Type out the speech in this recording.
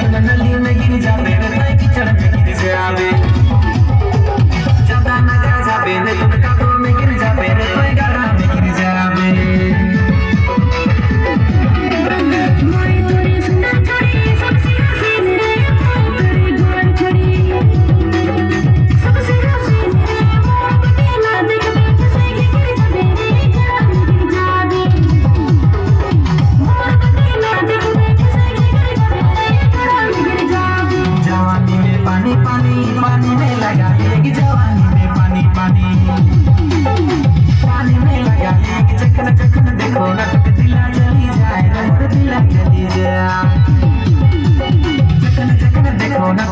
नली में गिर जावे रे कीचड़ में गिर जावे ज्यादा न जा जावे रे तुम कादो में गिर जावे रे गाड़ा में गिर जावे पानी में लगा लेगी जवानी में पानी में लगा लेगी चखन देखो ना दिला चली जाए दिला चली जाए चखन देखो ना